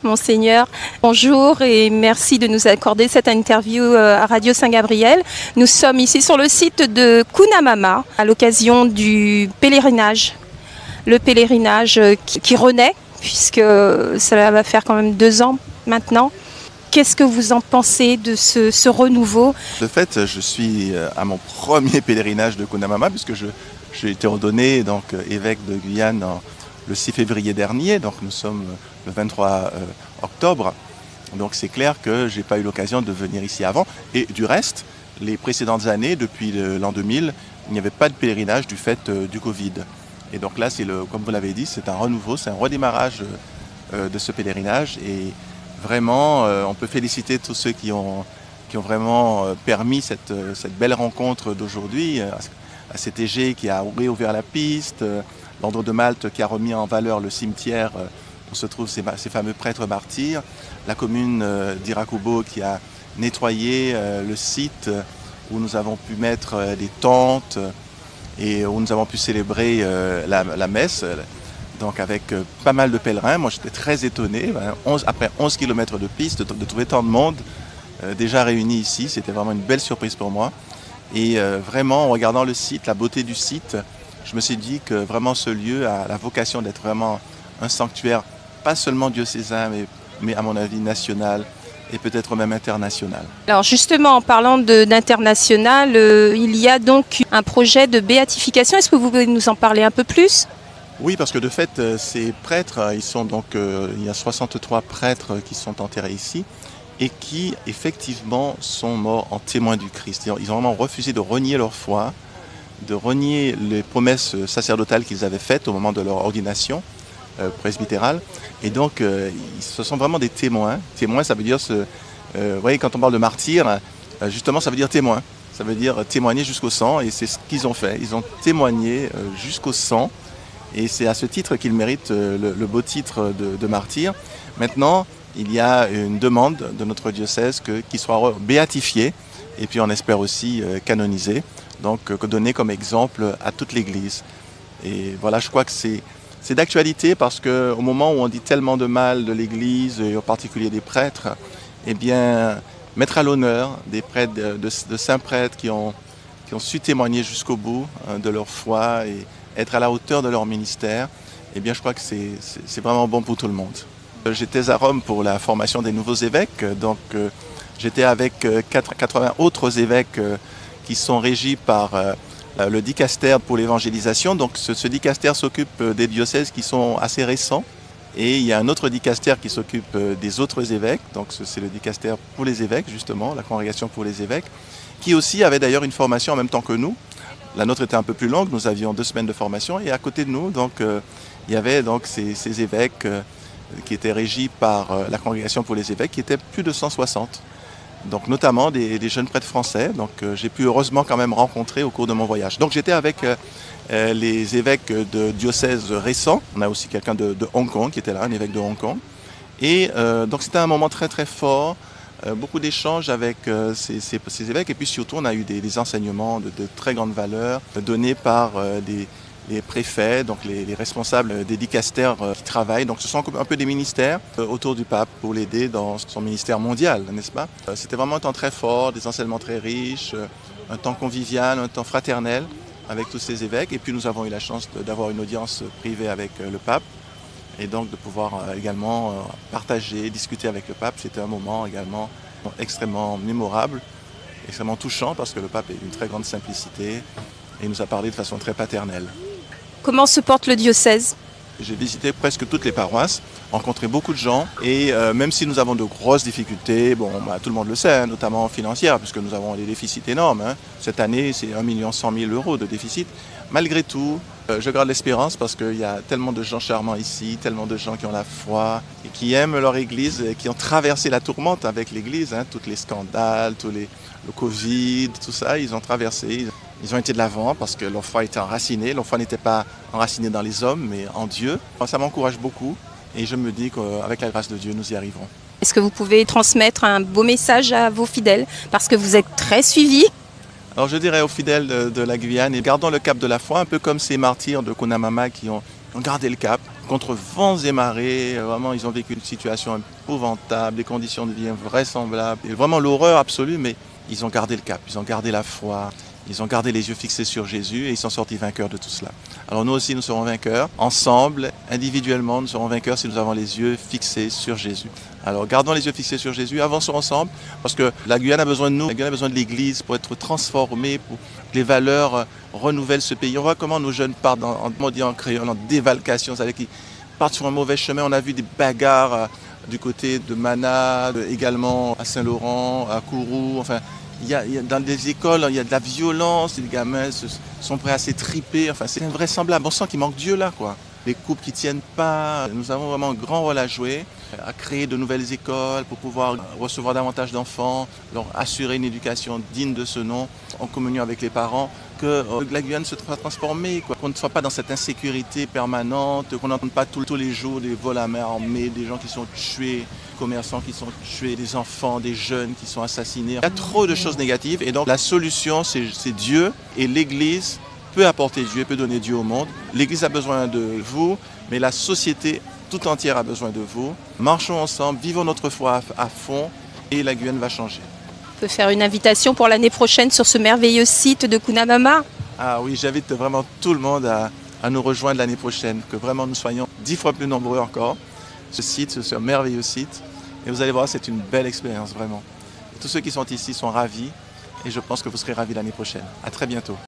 Monseigneur, bonjour et merci de nous accorder cette interview à Radio Saint-Gabriel. Nous sommes ici sur le site de Cunamama à l'occasion du pèlerinage. Le pèlerinage qui renaît puisque cela va faire quand même 2 ans maintenant. Qu'est-ce que vous en pensez de ce renouveau? De fait, je suis à mon premier pèlerinage de Cunamama puisque j'ai été ordonné donc, évêque de Guyane le 6 février dernier, donc nous sommes le 23 octobre. Donc c'est clair que je n'ai pas eu l'occasion de venir ici avant. Et du reste, les précédentes années, depuis l'an 2000, il n'y avait pas de pèlerinage du fait du Covid. Et donc là, comme vous l'avez dit, c'est un renouveau, c'est un redémarrage de ce pèlerinage. Et vraiment, on peut féliciter tous ceux qui ont vraiment permis cette belle rencontre d'aujourd'hui. À CTG qui a réouvert la piste, l'Ordre de Malte qui a remis en valeur le cimetière où se trouvent ces fameux prêtres martyrs, la commune d'Irakubo qui a nettoyé le site où nous avons pu mettre des tentes et où nous avons pu célébrer la messe, donc avec pas mal de pèlerins. Moi j'étais très étonné, après 11 km de piste, de trouver tant de monde déjà réunis ici. C'était vraiment une belle surprise pour moi. Et vraiment, en regardant le site, la beauté du site, je me suis dit que vraiment ce lieu a la vocation d'être vraiment un sanctuaire, pas seulement diocésain, mais à mon avis national et peut-être même international. Alors justement, en parlant d'international, il y a donc un projet de béatification. Est-ce que vous pouvez nous en parler un peu plus? Oui, parce que de fait, ces prêtres, il y a 63 prêtres qui sont enterrés ici et qui effectivement sont morts en témoins du Christ. Ils ont vraiment refusé de renier leur foi, de renier les promesses sacerdotales qu'ils avaient faites au moment de leur ordination presbytérale. Et donc, ce sont vraiment des témoins. Témoins, ça veut dire, vous voyez, quand on parle de martyrs, justement, ça veut dire témoin. Ça veut dire témoigner jusqu'au sang, et c'est ce qu'ils ont fait. Ils ont témoigné jusqu'au sang, et c'est à ce titre qu'ils méritent le beau titre de martyr. Maintenant, il y a une demande de notre diocèse qu'il soit béatifié, et puis on espère aussi canonisé, donc donné comme exemple à toute l'Église. Et voilà, je crois que c'est d'actualité parce qu'au moment où on dit tellement de mal de l'Église, et en particulier des prêtres, eh bien, mettre à l'honneur des prêtres, de saints prêtres qui ont su témoigner jusqu'au bout de leur foi et être à la hauteur de leur ministère, eh bien, je crois que c'est vraiment bon pour tout le monde. J'étais à Rome pour la formation des nouveaux évêques, donc j'étais avec 80 autres évêques qui sont régis par le dicaster pour l'évangélisation. Donc ce dicaster s'occupe des diocèses qui sont assez récents, et il y a un autre dicaster qui s'occupe des autres évêques, donc c'est le dicaster pour les évêques justement, la congrégation pour les évêques, qui aussi avait d'ailleurs une formation en même temps que nous. La nôtre était un peu plus longue, nous avions 2 semaines de formation, et à côté de nous, donc, il y avait donc ces évêques qui étaient régis par la congrégation pour les évêques, qui étaient plus de 160. Donc notamment des jeunes prêtres français, donc j'ai pu heureusement quand même rencontrer au cours de mon voyage. Donc j'étais avec les évêques de diocèses récents. On a aussi quelqu'un de Hong Kong qui était là, un évêque de Hong Kong. Et donc c'était un moment très très fort, beaucoup d'échanges avec ces évêques, et puis surtout on a eu des enseignements de très grande valeur donnés par les préfets, donc les responsables des dicastères qui travaillent. Donc ce sont un peu des ministères autour du pape pour l'aider dans son ministère mondial, n'est-ce pas? C'était vraiment un temps très fort, des enseignements très riches, un temps convivial, un temps fraternel avec tous ces évêques. Et puis nous avons eu la chance d'avoir une audience privée avec le pape, et donc de pouvoir également partager, discuter avec le pape. C'était un moment également extrêmement mémorable, extrêmement touchant, parce que le pape est d'une très grande simplicité et il nous a parlé de façon très paternelle. Comment se porte le diocèse? J'ai visité presque toutes les paroisses, rencontré beaucoup de gens, et même si nous avons de grosses difficultés, tout le monde le sait, notamment financières, puisque nous avons des déficits énormes. Cette année, c'est 1 100 000 € de déficit. Malgré tout, je garde l'espérance parce qu'il y a tellement de gens charmants ici, tellement de gens qui ont la foi et qui aiment leur église, et qui ont traversé la tourmente avec l'église, tous les scandales, le Covid, tout ça, ils ont traversé. Ils ont été de l'avant parce que leur foi était enracinée. Leur foi n'était pas enracinée dans les hommes, mais en Dieu. Ça m'encourage beaucoup, et je me dis qu'avec la grâce de Dieu, nous y arriverons. Est-ce que vous pouvez transmettre un beau message à vos fidèles? Parce que vous êtes très suivis. Alors je dirais aux fidèles de la Guyane, gardons le cap de la foi, un peu comme ces martyrs de Cunamama qui ont gardé le cap. contre vents et marées. Vraiment, ils ont vécu une situation épouvantable, des conditions de vie invraisemblables, et vraiment l'horreur absolue, mais ils ont gardé le cap, ils ont gardé la foi, ils ont gardé les yeux fixés sur Jésus et ils sont sortis vainqueurs de tout cela. Alors nous aussi, nous serons vainqueurs. Ensemble, individuellement, nous serons vainqueurs si nous avons les yeux fixés sur Jésus. Alors gardons les yeux fixés sur Jésus, avançons ensemble, parce que la Guyane a besoin de nous, la Guyane a besoin de l'Église pour être transformée, pour que les valeurs renouvellent ce pays. On voit comment nos jeunes partent, en créole, en dévalcation, c'est-à-dire qu'ils partent sur un mauvais chemin. On a vu des bagarres du côté de Mana, également à Saint-Laurent, à Kourou, enfin... dans des écoles, il y a de la violence, les gamins sont prêts à s'étriper, enfin c'est invraisemblable. On sent qu'il manque Dieu là, quoi. Les couples qui ne tiennent pas, nous avons vraiment un grand rôle à jouer, à créer de nouvelles écoles pour pouvoir recevoir davantage d'enfants, leur assurer une éducation digne de ce nom, en communion avec les parents, que la Guyane se soit transformée, qu'on ne soit pas dans cette insécurité permanente, qu'on n'entende pas tous les jours des vols à main armée, des gens qui sont tués, commerçants qui sont tués, des enfants, des jeunes qui sont assassinés. Il y a trop de choses négatives et donc la solution c'est Dieu et l'Église peut apporter Dieu, peut donner Dieu au monde. L'Église a besoin de vous, mais la société tout entière a besoin de vous. Marchons ensemble, vivons notre foi à fond et la Guyane va changer. On peut faire une invitation pour l'année prochaine sur ce merveilleux site de Kunamama. Ah oui, j'invite vraiment tout le monde à nous rejoindre l'année prochaine, que vraiment nous soyons 10 fois plus nombreux encore. Ce merveilleux site. Et vous allez voir, c'est une belle expérience, vraiment. Et tous ceux qui sont ici sont ravis et je pense que vous serez ravis l'année prochaine. À très bientôt.